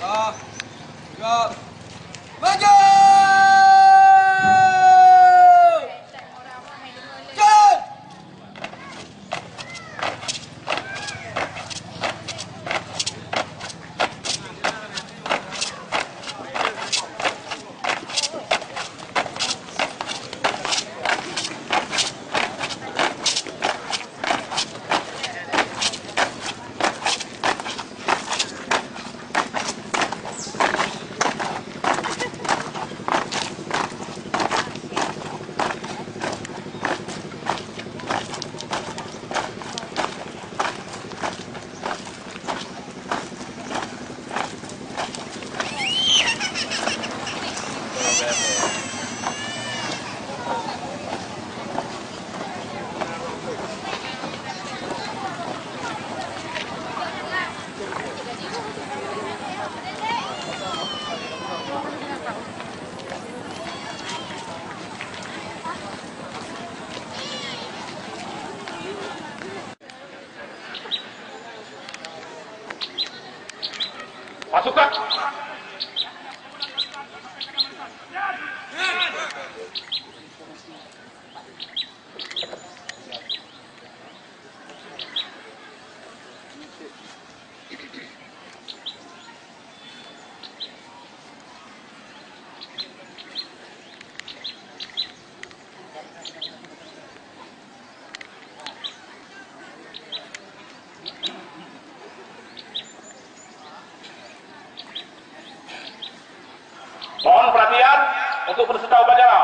2, 3, maju! Masukkan. Mohon perhatian untuk peserta upacara.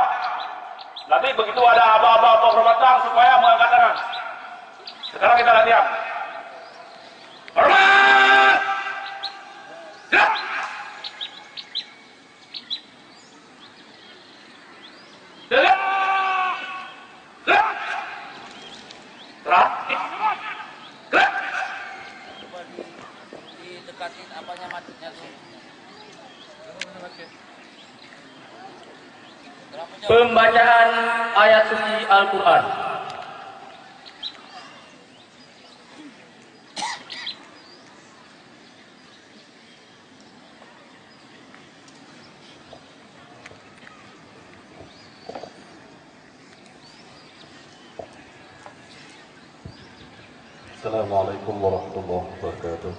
Nanti begitu ada aba-aba penghormatan supaya mengangkat tangan. Sekarang kita latihan. Hormat! Gerak! Gerak! Gerak! Gerak! Gerak! Coba didekatin apanya matinya tuh. Pembacaan ayat suci Al-Quran. Assalamualaikum warahmatullahi wabarakatuh.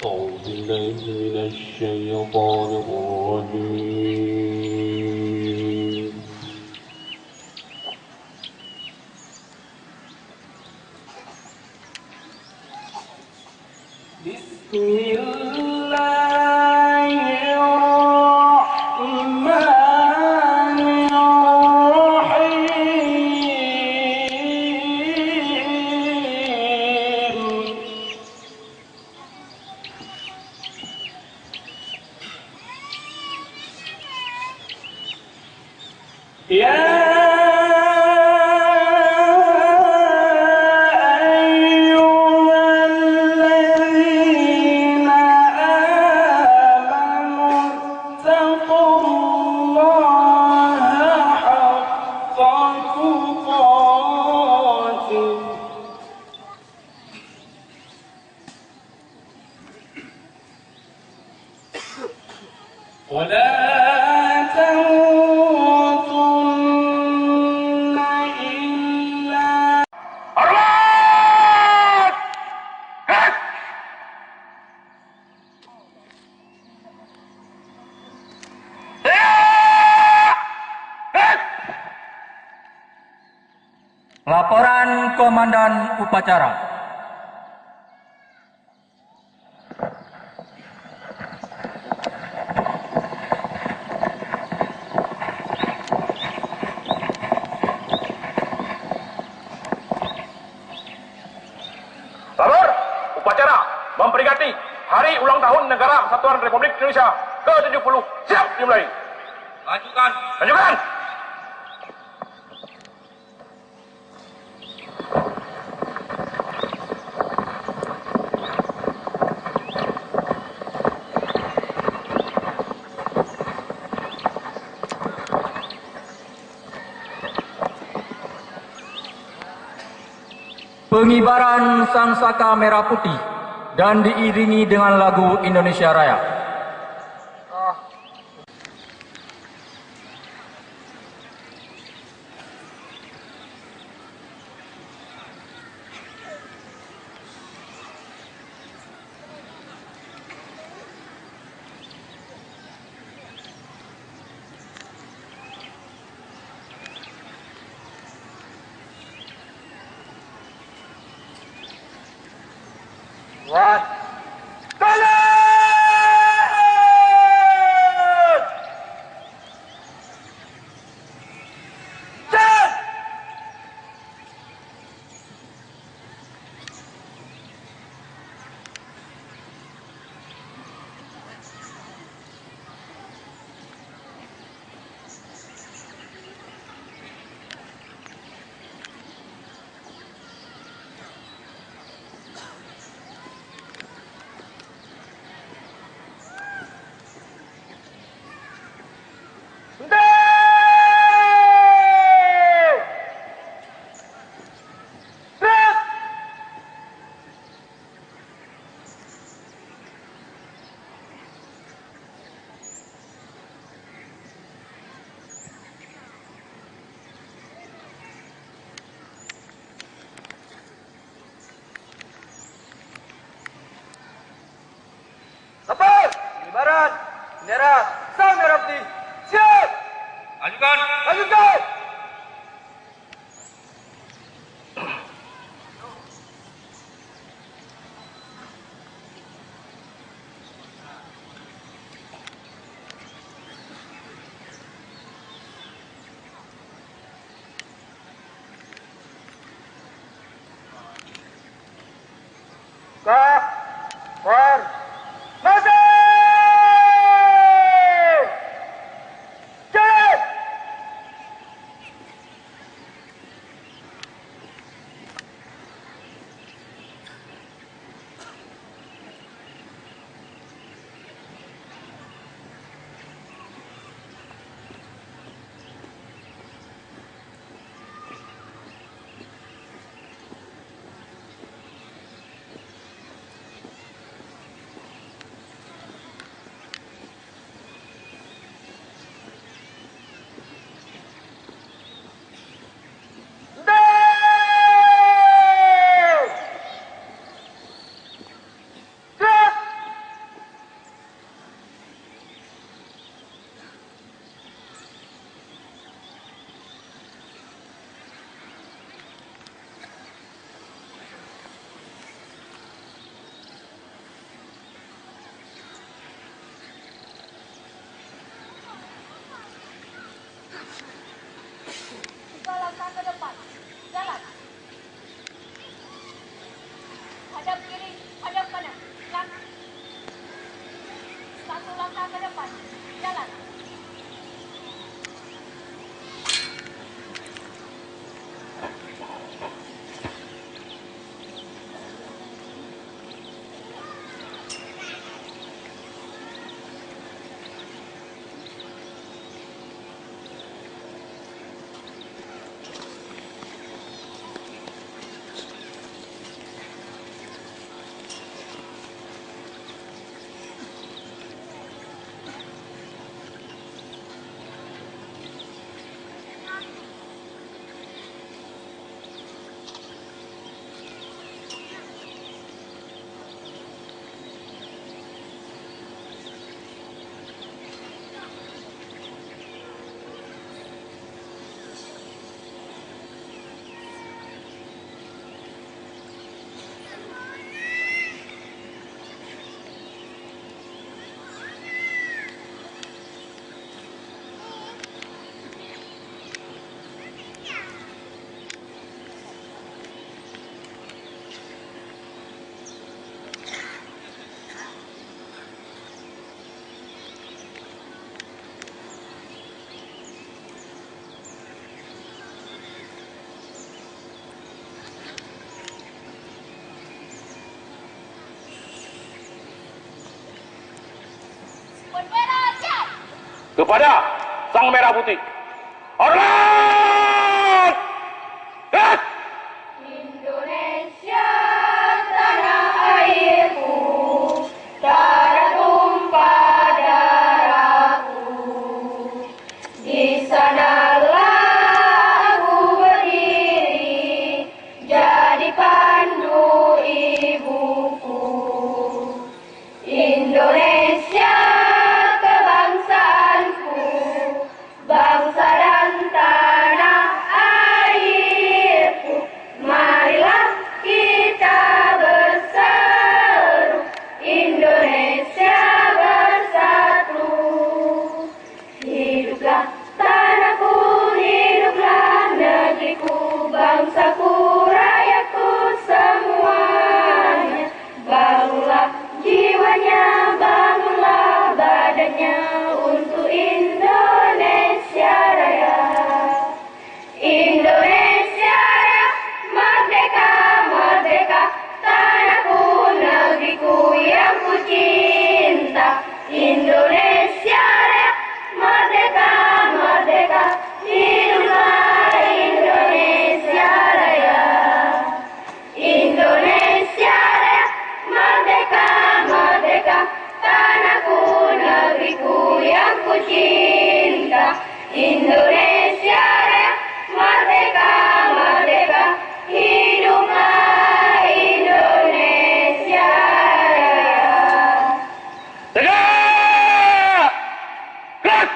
أعوذ بالله من الشيطان الرجيم بسم الله الرحمن الرحيم يا أيها الذين آمنوا اتقوا الله حق تقاته ولا تموتن إلا Hormat! Gerak! Gerak! Gerak! Laporan Komandan Upacara. Sabar, upacara memperingati Hari Ulang Tahun Negara Kesatuan Republik Indonesia ke-70. Siap dimulai. Lanjutkan. Lanjutkan. pengibaran Sang Saka Merah Putih dan diiringi dengan lagu Indonesia Raya. Lepas, pengibaran bendera Sang Merah Putih. Siap. Ajukan. Lanjutkan. Formasi. Jalan. Langkah ke depan, jalan. Hadap kiri, hadap kanan, langkah. Satu langkah ke depan, jalan. Kepada Sang Merah Putih. Hormat! Indonesia Indonesia Raya, merdeka, merdeka, hiduplah Indonesia Raya. Tegak! Gerak!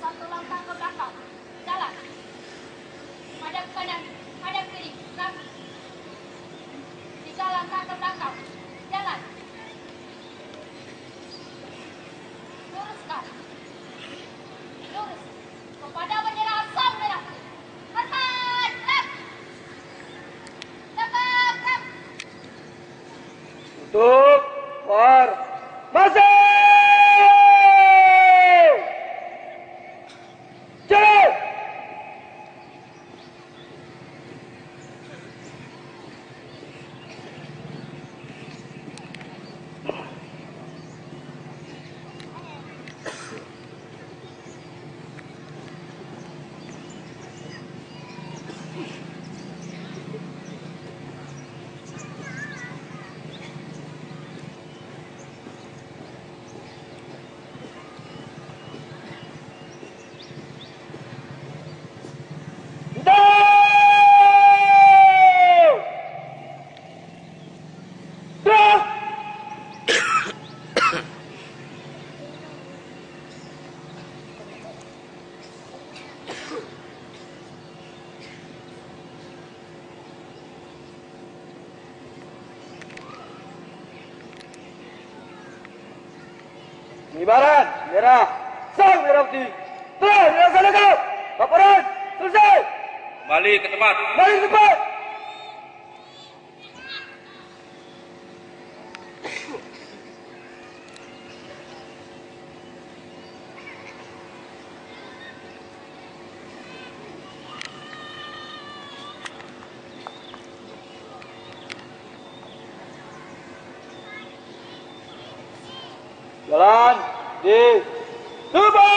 Satu langkah ke belakang, jalan. Hadap kanan, hadap kiri, kaki. 3 langkah ke belakang, jalan. Luruskan. Lurus. Kepada bendera sang merah putih. Hormat, rem. Tegak, rem. Untuk formasi. Jalan. Pengibaran bendera sang merah putih telah dilaksanakan. Laporan selesai. Kembali ke tempat. Mari cepat. Jalan di depan.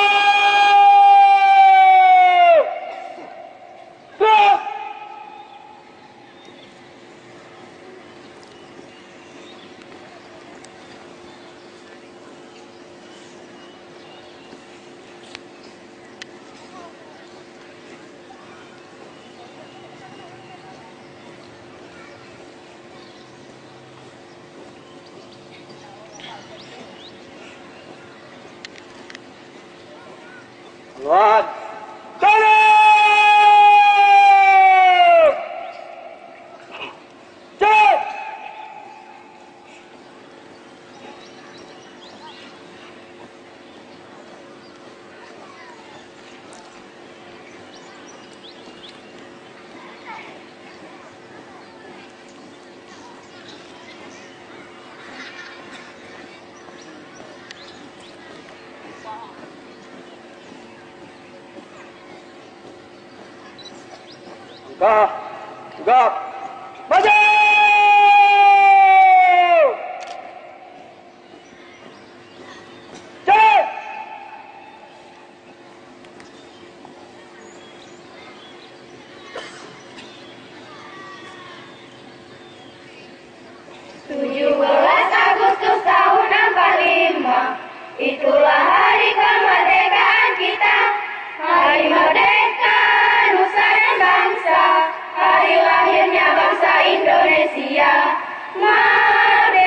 Gerak. Luan. Jalan. Jalan. Tegak, tegak, maju! Jalan! Agustus tahun 45, itulah hari kemerdekaan kita. Hari merdeka nusa dan bangsa, hari lahirnya bangsa Indonesia. Merdeka,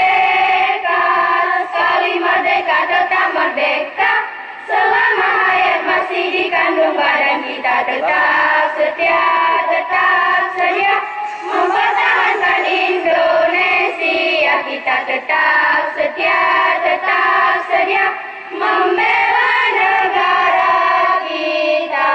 sekali merdeka tetap merdeka. Selama hayat masih dikandung badan kita, tetap setia, tetap sedia mempertahankan Indonesia. kita tetap setia membela negara kita.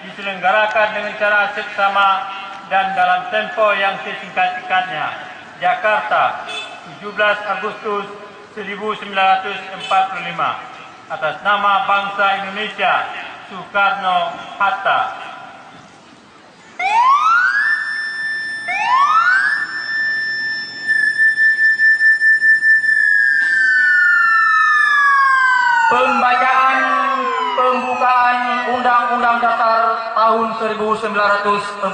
Diselenggarakan dengan cara seksama dan dalam tempo yang sesingkat-singkatnya. Jakarta, 17 Agustus 1945. Atas nama bangsa Indonesia, Soekarno-Hatta. Pembacaan pembukaan Undang-Undang Dasar tahun 1945.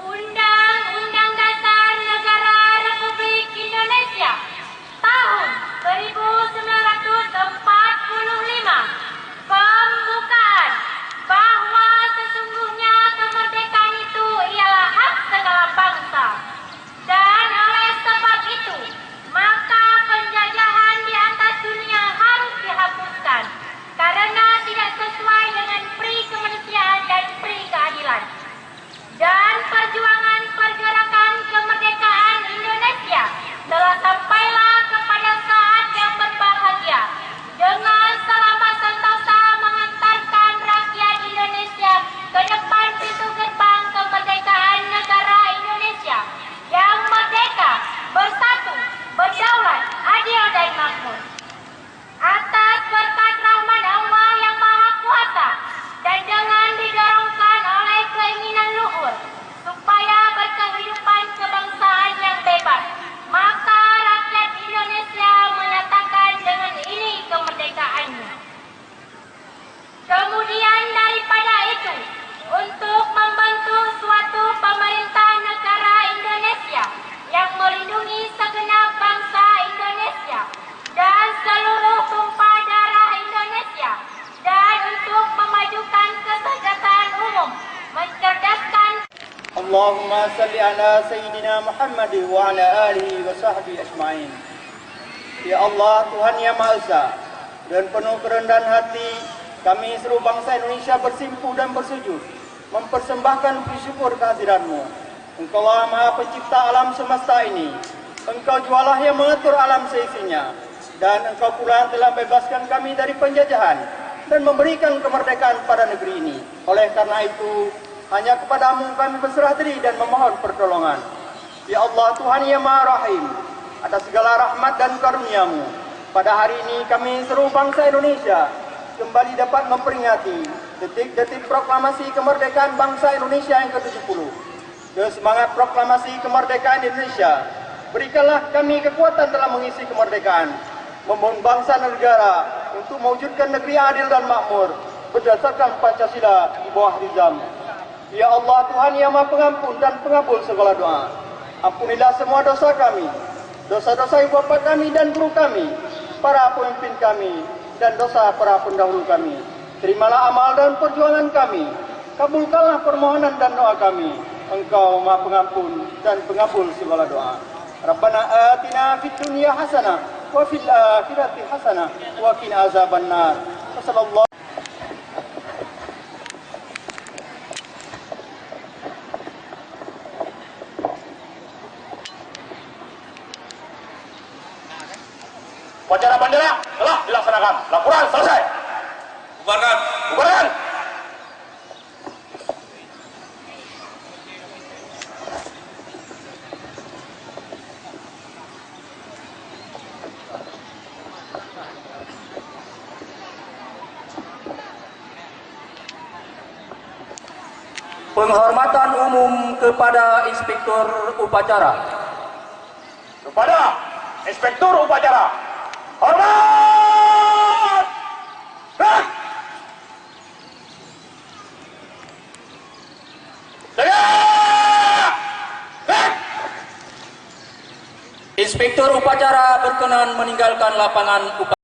Undang-Undang Dasar Negara Republik Indonesia tahun 1945. Pembukaan bahwa sesungguhnya kemerdekaan itu ialah hak segala bangsa, dan oleh sebab itu maka penjajahan di atas dunia harus dihapuskan karena tidak sesuai dengan pri kemanusiaan dan pri keadilan. Dan perjuangan pergerakan kemerdekaan Indonesia telah sampailah kepada saat yang berbahagia dengan selama sentosa mengantarkan rakyat Indonesia ke depan pintu gerbang kemerdekaan negara Indonesia yang merdeka, bersatu, berdaulat, adil dan makmur. Atas berkat rahmat Allah yang Maha Kuasa dan dengan didorongkan oleh keinginan luhur supaya berkehidupan kebangsaan yang bebas, maka rakyat Indonesia menyatakan dengan ini kemerdekaannya. Kemudian daripada itu, untuk membentuk suatu pemerintah negara Indonesia yang melindungi segenap bangsa Indonesia dan seluruh tumpah darah Indonesia, dan untuk memajukan kesejahteraan umum, mencerdaskan. Allahumma salli ala Sayyidina Muhammad wa ala alihi wa sahbihi ajma'in. Ya Allah, Tuhan yang Maha Esa, dan penuh kerendahan hati, kami seluruh bangsa Indonesia bersimpuh dan bersujud, mempersembahkan puji syukur kehadiran-Mu. Engkau lah Maha Pencipta alam semesta ini. Engkau jualah yang mengatur alam seisinya. Dan Engkau pula telah bebaskan kami dari penjajahan dan memberikan kemerdekaan pada negeri ini. Oleh karena itu, hanya kepadamu kami berserah diri dan memohon pertolongan. Ya Allah, Tuhan yang Maha Rahim, atas segala rahmat dan karunia-Mu, pada hari ini kami seluruh bangsa Indonesia kembali dapat memperingati detik-detik proklamasi kemerdekaan bangsa Indonesia yang ke-70. Dengan semangat proklamasi kemerdekaan Indonesia, berikanlah kami kekuatan dalam mengisi kemerdekaan, membangun bangsa dan negara untuk mewujudkan negeri adil dan makmur berdasarkan Pancasila di bawah nizam. Ya Allah, Tuhan yang Maha Pengampun dan Pengabul segala doa, ampunilah semua dosa kami, dosa-dosa ibu bapa kami dan guru kami, para pemimpin kami, dan dosa para pendahulu kami. Terimalah amal dan perjuangan kami, kabulkanlah permohonan dan doa kami. Engkau Maha Pengampun dan Pengabul segala doa. Rabbana atina fid dunya hasanah wa fil akhirati hasanah wa qina azabannar. Wassallallahu. Upacara bendera telah dilaksanakan. Laporan selesai. Bubarkan. Bubarkan. Penghormatan umum kepada Inspektur Upacara. Kepada Inspektur Upacara. Hormat! Hah! Jaga! Hah! Inspektur Upacara berkenan meninggalkan lapangan upacara.